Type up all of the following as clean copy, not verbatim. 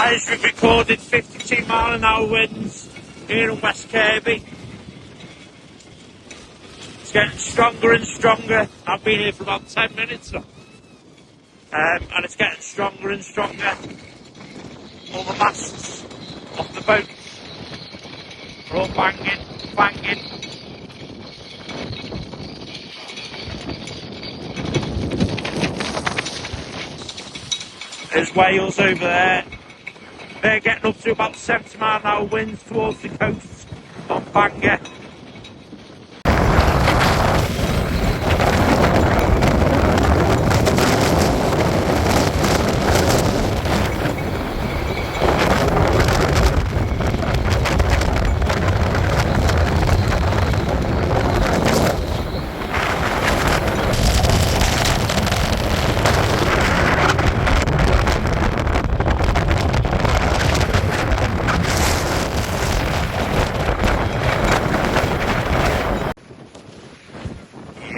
As we've recorded 52 mile an hour winds here in West Kirby. It's getting stronger and stronger. I've been here for about 10 minutes now. And it's getting stronger and stronger. All the masts off the boat are all banging, banging. There's whales over there. They're getting up to about 70 mile an hour winds towards the coast on Bangor.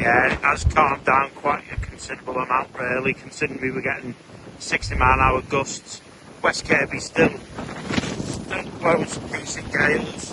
Yeah, it has calmed down quite a considerable amount really, considering we were getting 60 mile an hour gusts. West Kirby still blowing some decent gales.